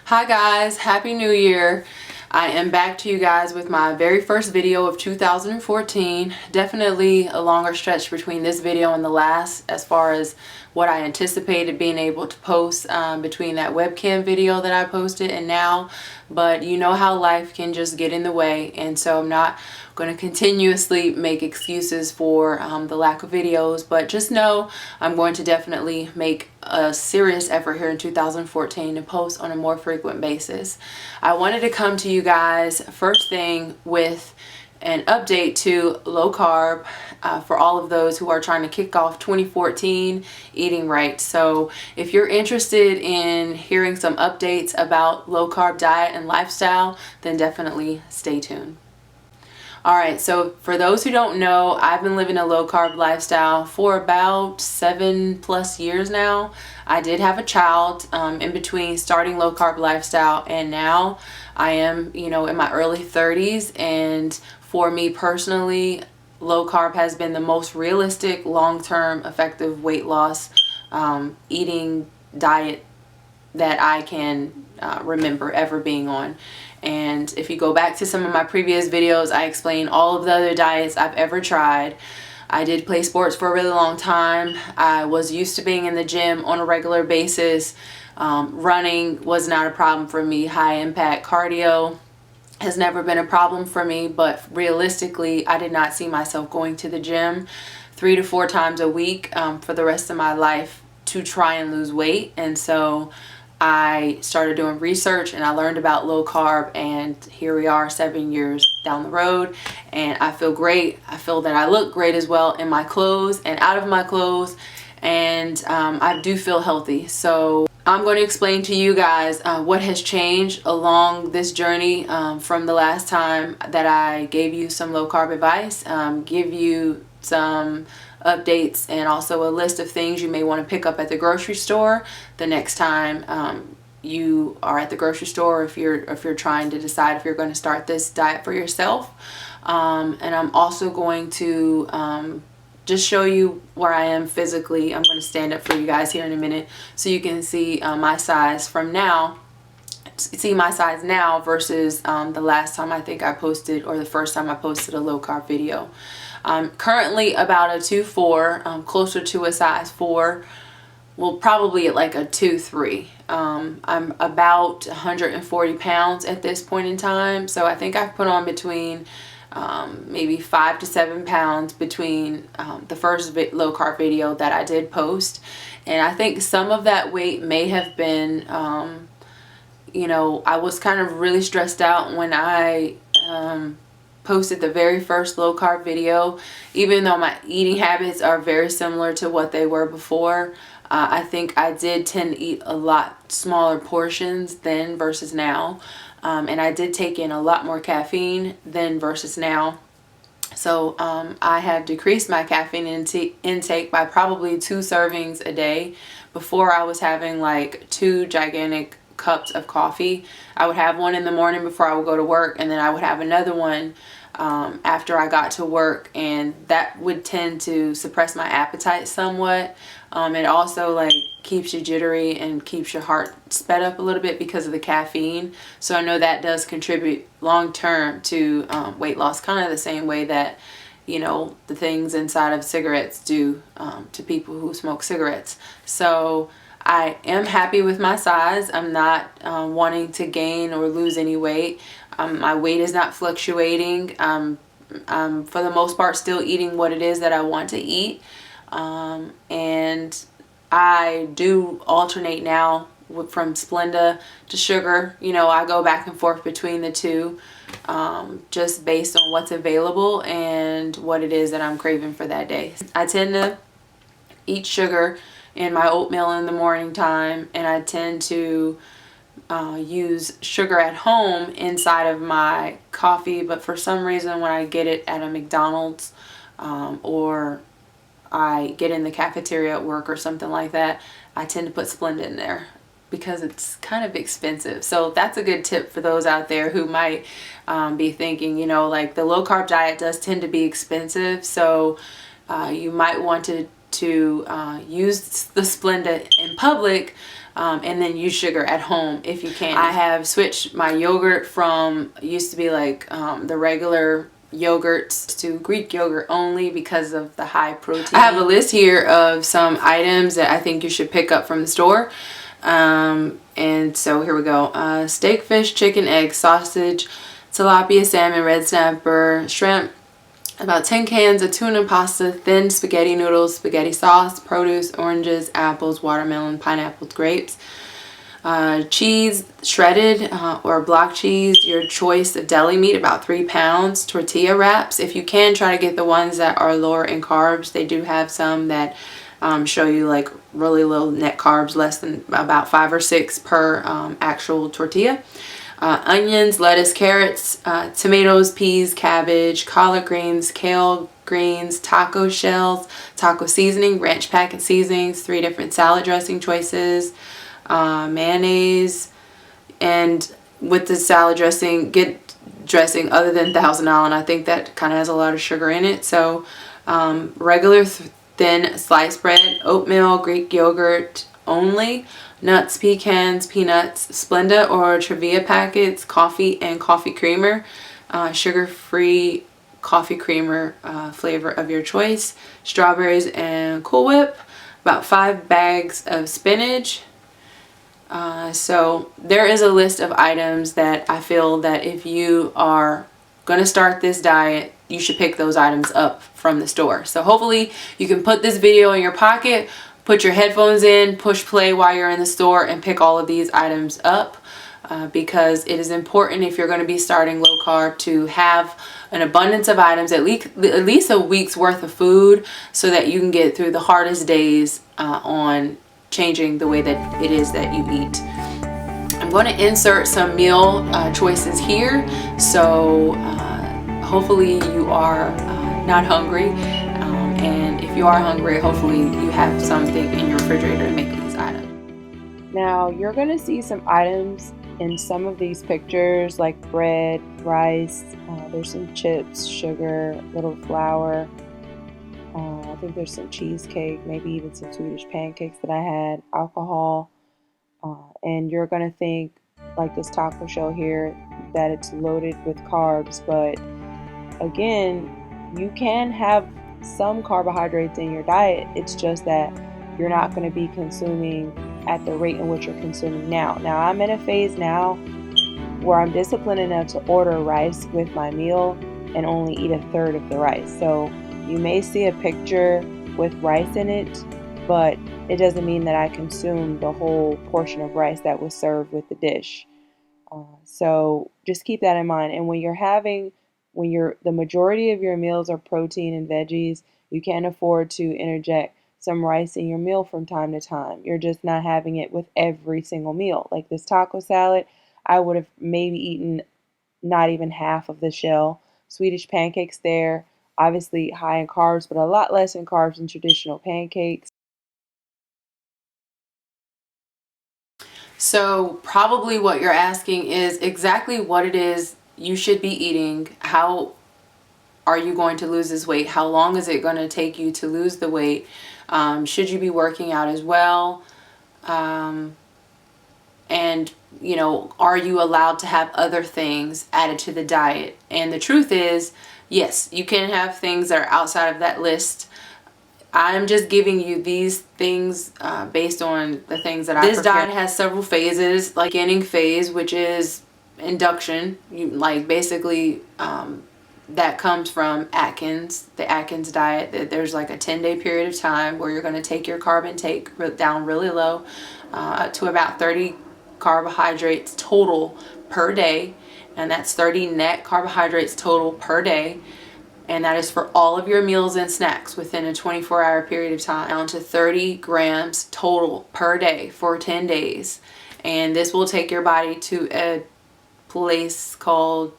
Hi guys, Happy New Year. I am back to you guys with my very first video of 2014. Definitely a longer stretch between this video and the last as far as what I anticipated being able to post between that webcam video that I posted and now. But you know how life can just get in the way, and so I'm not going to continuously make excuses for the lack of videos, but just know I'm going to definitely make a serious effort here in 2014 to post on a more frequent basis. I wanted to come to you guys first thing with an update to low carb for all of those who are trying to kick off 2014 eating right. So if you're interested in hearing some updates about low carb diet and lifestyle, then definitely stay tuned. Alright, so for those who don't know, I've been living a low carb lifestyle for about 7+ years now. I did have a child in between starting low carb lifestyle and now. I am, in my early 30s, and for me personally, low carb has been the most realistic, long-term, effective weight loss eating diet that I can remember ever being on. And if you go back to some of my previous videos, I explain all of the other diets I've ever tried. I did play sports for a really long time. I was used to being in the gym on a regular basis. Running was not a problem for me. High impact cardio has never been a problem for me, but realistically, I did not see myself going to the gym 3 to 4 times a week for the rest of my life to try and lose weight. And so I started doing research and I learned about low carb, and here we are 7 years down the road, and I feel great. I feel that I look great as well in my clothes and out of my clothes, and I do feel healthy. So I'm going to explain to you guys what has changed along this journey from the last time that I gave you some low carb advice, give you some updates and also a list of things you may want to pick up at the grocery store the next time you are at the grocery store, if you're trying to decide if you're going to start this diet for yourself. And I'm also going to just show you where I am physically. I'm going to stand up for you guys here in a minute so you can see my size from now. See my size now versus the last time I think I posted, or the first time I posted a low carb video. Currently about a 2'4", closer to a size 4, well, probably at like a 2'3". I'm about 140 pounds at this point in time, so I think I've put on between maybe 5 to 7 pounds between the first low carb video that I did post. And I think some of that weight may have been I was kind of really stressed out when I posted the very first low carb video. Even though my eating habits are very similar to what they were before, I think I did tend to eat a lot smaller portions then versus now, and I did take in a lot more caffeine then versus now. So I have decreased my caffeine intake by probably 2 servings a day. Before, I was having like 2 gigantic cups of coffee. I would have one in the morning before I would go to work, and then I would have another one after I got to work, and that would tend to suppress my appetite somewhat. It also like keeps you jittery and keeps your heart sped up a little bit because of the caffeine. So I know that does contribute long term to weight loss, kind of the same way that the things inside of cigarettes do to people who smoke cigarettes. So I am happy with my size. I'm not wanting to gain or lose any weight. My weight is not fluctuating. I'm for the most part still eating what it is that I want to eat. And I do alternate now from Splenda to sugar. I go back and forth between the two just based on what's available and what it is that I'm craving for that day. I tend to eat sugar in my oatmeal in the morning time, and I tend to use sugar at home inside of my coffee, but for some reason when I get it at a McDonald's or I get in the cafeteria at work or something like that, I tend to put Splenda in there because it's kind of expensive. So that's a good tip for those out there who might be thinking, like the low carb diet does tend to be expensive, so you might want to use the Splenda in public and then use sugar at home if you can. I have switched my yogurt from, used to be like the regular yogurts, to Greek yogurt only because of the high protein. I have a list here of some items that I think you should pick up from the store. And so here we go. Steak, fish, chicken, egg, sausage, tilapia, salmon, red snapper, shrimp, about 10 cans of tuna pasta, thin spaghetti noodles, spaghetti sauce, produce, oranges, apples, watermelon, pineapples, grapes, cheese, shredded or block cheese, your choice of deli meat, about 3 pounds, tortilla wraps. If you can, try to get the ones that are lower in carbs. They do have some that show you like really low net carbs, less than about 5 or 6 per actual tortilla. Onions, lettuce, carrots, tomatoes, peas, cabbage, collard greens, kale greens, taco shells, taco seasoning, ranch packet seasonings, 3 different salad dressing choices, mayonnaise, and with the salad dressing, get dressing other than Thousand Island. I think that kind of has a lot of sugar in it. So regular thin sliced bread, oatmeal, Greek yogurt only, nuts, pecans, peanuts, Splenda or Trevia packets, coffee and coffee creamer, sugar-free coffee creamer flavor of your choice, strawberries and Cool Whip, about 5 bags of spinach. So there is a list of items that I feel that if you are going to start this diet, you should pick those items up from the store. So hopefully you can put this video in your pocket, put your headphones in, push play while you're in the store, and pick all of these items up, because it is important if you're going to be starting low carb to have an abundance of items, at least a week's worth of food, so that you can get through the hardest days on changing the way that it is that you eat. I'm going to insert some meal choices here, so hopefully you are not hungry, and if you are hungry, hopefully you have something in your refrigerator to make these items. Now you're going to see some items in some of these pictures like bread, rice, there's some chips, sugar, little flour, I think there's some cheesecake, maybe even some Swedish pancakes that I had, alcohol, and you're going to think, like this taco shell here, that it's loaded with carbs, but again, you can have some carbohydrates in your diet. It's just that you're not going to be consuming at the rate in which you're consuming now. Now I'm in a phase now where I'm disciplined enough to order rice with my meal and only eat a third of the rice. So you may see a picture with rice in it, but it doesn't mean that I consume the whole portion of rice that was served with the dish. So just keep that in mind. And when the majority of your meals are protein and veggies, you can afford to interject some rice in your meal from time to time. You're just not having it with every single meal. Like this taco salad, I would have maybe eaten not even half of the shell. Swedish pancakes there, obviously high in carbs, but a lot less in carbs than traditional pancakes. So probably what you're asking is exactly what it is you should be eating. How are you going to lose this weight? How long is it going to take you to lose the weight? Should you be working out as well? And, you know, are you allowed to have other things added to the diet? And the truth is, yes, you can have things that are outside of that list. I'm just giving you these things based on the things that I prepare. This diet has several phases, like beginning phase, which is induction. Basically that comes from Atkins, the Atkins diet. That there's like a 10-day period of time where you're going to take your carb intake down really low to about 30 carbohydrates total per day, and that's 30 net carbohydrates total per day. And that is for all of your meals and snacks within a 24-hour period of time, down to 30 grams total per day for 10 days. And this will take your body to a stage called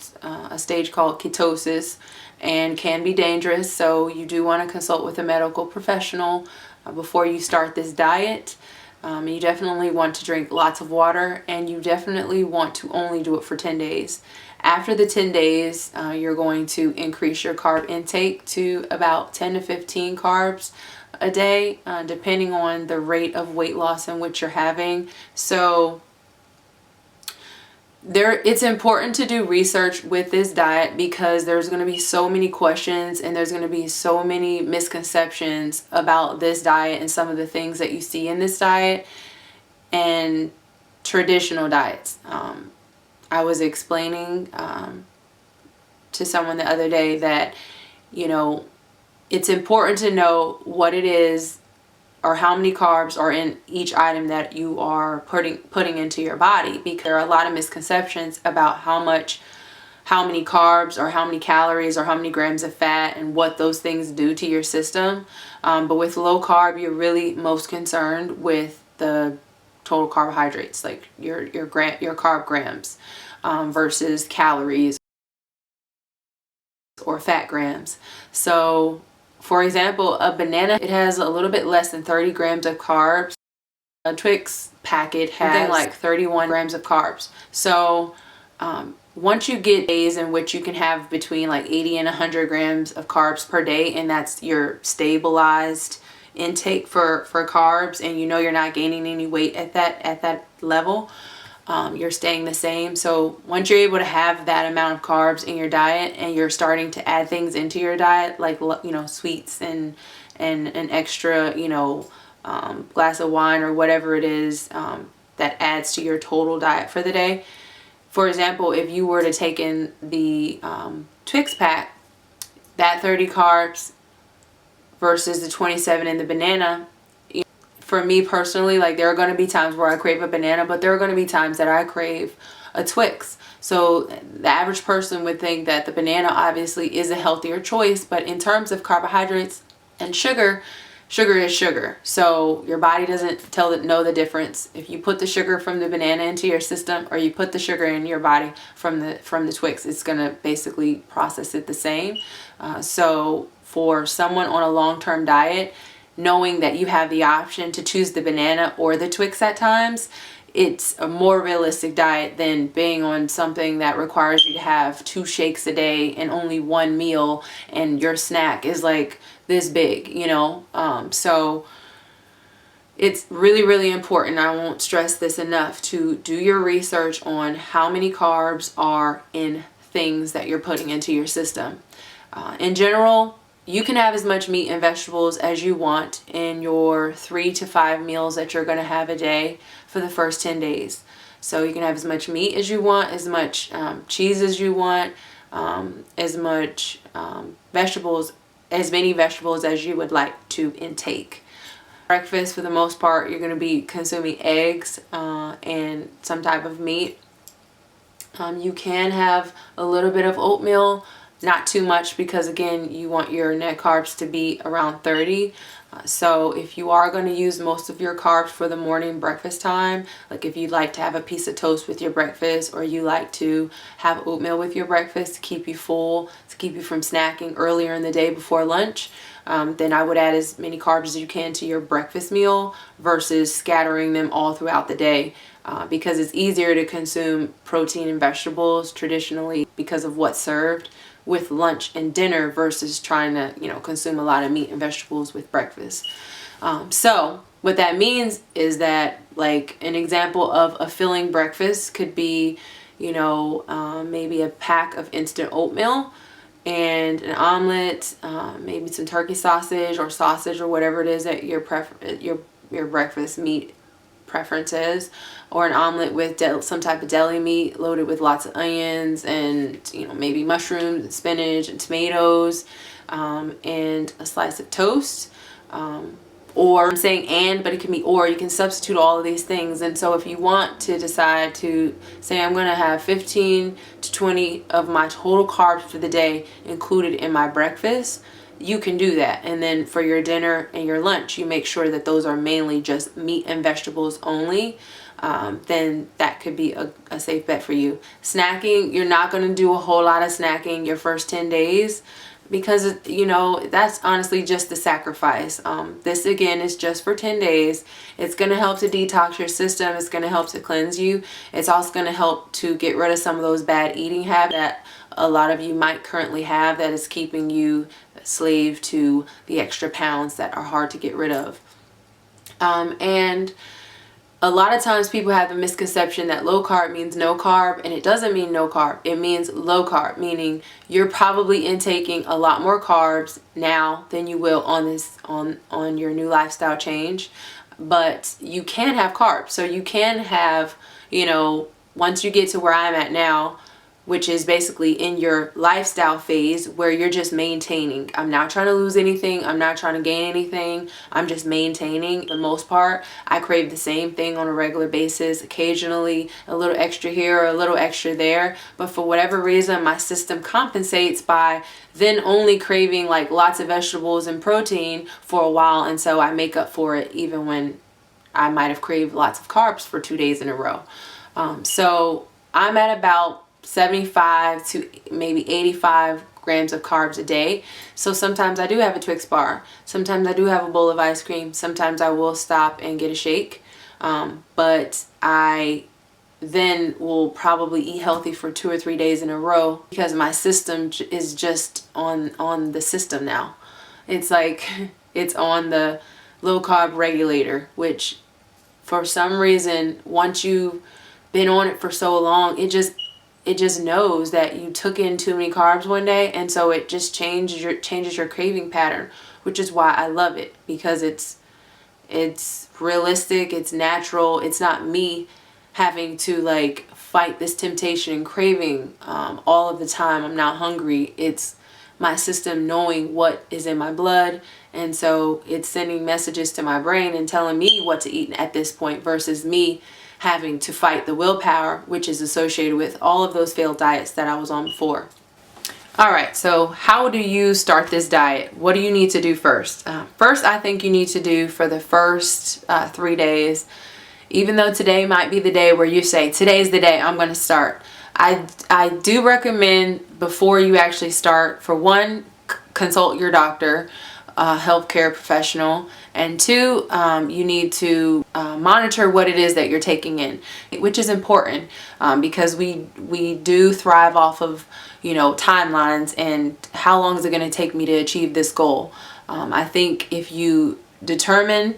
ketosis, and can be dangerous. So you do want to consult with a medical professional before you start this diet. You definitely want to drink lots of water, and you definitely want to only do it for 10 days. After the 10 days, you're going to increase your carb intake to about 10 to 15 carbs a day, depending on the rate of weight loss in which you're having. So it's important to do research with this diet, because there's going to be so many questions and there's going to be so many misconceptions about this diet and some of the things that you see in this diet and traditional diets. I was explaining to someone the other day that, you know, it's important to know what it is or how many carbs are in each item that you are putting into your body, because there are a lot of misconceptions about how many carbs or how many calories or how many grams of fat and what those things do to your system. But with low carb, you're really most concerned with the total carbohydrates, like your carb grams, versus calories or fat grams. So for example, a banana, it has a little bit less than 30 grams of carbs. A Twix packet has something like 31 grams of carbs. So once you get days in which you can have between like 80 and 100 grams of carbs per day, and that's your stabilized intake for carbs, and you know you're not gaining any weight at that level, you're staying the same. So once you're able to have that amount of carbs in your diet and you're starting to add things into your diet, like, you know, sweets and an extra, you know, glass of wine or whatever it is, that adds to your total diet for the day. For example, if you were to take in the Twix pack, that 30 carbs versus the 27 in the banana, for me personally, like, there are going to be times where I crave a banana, but there are going to be times that I crave a Twix. So the average person would think that the banana obviously is a healthier choice, but in terms of carbohydrates and sugar, sugar is sugar. So your body doesn't know the difference if you put the sugar from the banana into your system or you put the sugar in your body from the Twix. It's going to basically process it the same. So for someone on a long-term diet, knowing that you have the option to choose the banana or the Twix at times, it's a more realistic diet than being on something that requires you to have 2 shakes a day and only 1 meal, and your snack is like this big, you know. So it's really, really important, I won't stress this enough, to do your research on how many carbs are in things that you're putting into your system. In general, you can have as much meat and vegetables as you want in your 3 to 5 meals that you're going to have a day for the first 10 days. So you can have as much meat as you want, as much cheese as you want, as much vegetables, as many vegetables as you would like to intake. Breakfast, for the most part, you're going to be consuming eggs and some type of meat. You can have a little bit of oatmeal, not too much, because again, you want your net carbs to be around 30. So if you are going to use most of your carbs for the morning breakfast time, like if you'd like to have a piece of toast with your breakfast, or you like to have oatmeal with your breakfast to keep you full, to keep you from snacking earlier in the day before lunch, then I would add as many carbs as you can to your breakfast meal versus scattering them all throughout the day. Because it's easier to consume protein and vegetables traditionally because of what's served with lunch and dinner versus trying to, you know, consume a lot of meat and vegetables with breakfast. So what that means is that, like, an example of a filling breakfast could be, you know, maybe a pack of instant oatmeal and an omelet, maybe some turkey sausage or whatever it is that your breakfast meat preference is, or an omelet with some type of deli meat loaded with lots of onions and, you know, maybe mushrooms and spinach and tomatoes, and a slice of toast. Or I'm saying but it can be or. You can substitute all of these things. And so if you want to decide to say, I'm going to have 15 to 20 of my total carbs for the day included in my breakfast, you can do that. And then for your dinner and your lunch, you make sure that those are mainly just meat and vegetables only. Then that could be a safe bet for you. Snacking, you're not going to do a whole lot of snacking your first 10 days because, you know, that's honestly just the sacrifice. This again is just for 10 days. It's going to help to detox your system. It's going to help to cleanse you. It's also going to help to get rid of some of those bad eating habits that a lot of you might currently have that is keeping you slave to the extra pounds that are hard to get rid of. And a lot of times people have the misconception that low carb means no carb, and it doesn't mean no carb. It means low carb, meaning you're probably intaking a lot more carbs now than you will on your new lifestyle change. But you can have carbs. So you can have, you know, once you get to where I'm at now, which is basically in your lifestyle phase where you're just maintaining. I'm not trying to lose anything. I'm not trying to gain anything. I'm just maintaining. For the most part, I crave the same thing on a regular basis. Occasionally a little extra here or a little extra there. But for whatever reason, my system compensates by then only craving like lots of vegetables and protein for a while. And so I make up for it even when I might have craved lots of carbs for 2 days in a row. So I'm at about 75 to maybe 85 grams of carbs a day. So sometimes I do have a Twix bar. Sometimes I do have a bowl of ice cream. Sometimes I will stop and get a shake. But I then will probably eat healthy for 2 or 3 days in a row because my system is just on the system now. It's like it's on the low carb regulator, which for some reason, once you've been on it for so long, it just knows that you took in too many carbs one day, and so it just changes your craving pattern, which is why I love it, because it's realistic, it's natural, it's not me having to like fight this temptation and craving all of the time. I'm not hungry. It's my system knowing what is in my blood, and so it's sending messages to my brain and telling me what to eat at this point versus me having to fight the willpower, which is associated with all of those failed diets that I was on before. All right, so how do you start this diet? What do you need to do first? First, I think you need to do for the first 3 days, even though today might be the day where you say, today's the day I'm going to start. I do recommend before you actually start, for one, consult your doctor, healthcare professional, and two, you need to monitor what it is that you're taking in, which is important because we do thrive off of, you know, timelines and how long is it going to take me to achieve this goal. I think if you determine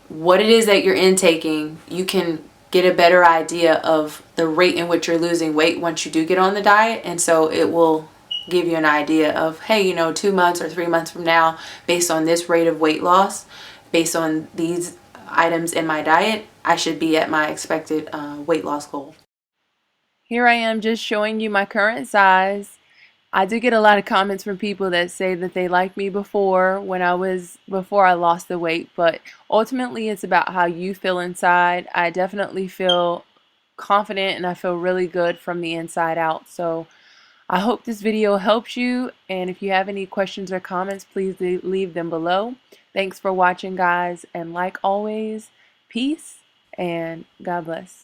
what it is that you're intaking, you can get a better idea of the rate in which you're losing weight once you do get on the diet, and so it will give you an idea of, hey, you know, 2 months or 3 months from now, based on this rate of weight loss, based on these items in my diet, I should be at my expected weight loss goal. Here I am just showing you my current size. I do get a lot of comments from people that say that they liked me before I lost the weight, but ultimately it's about how you feel inside. I definitely feel confident and I feel really good from the inside out. So I hope this video helps you, and if you have any questions or comments, please leave them below. Thanks for watching, guys, and like always, peace and God bless.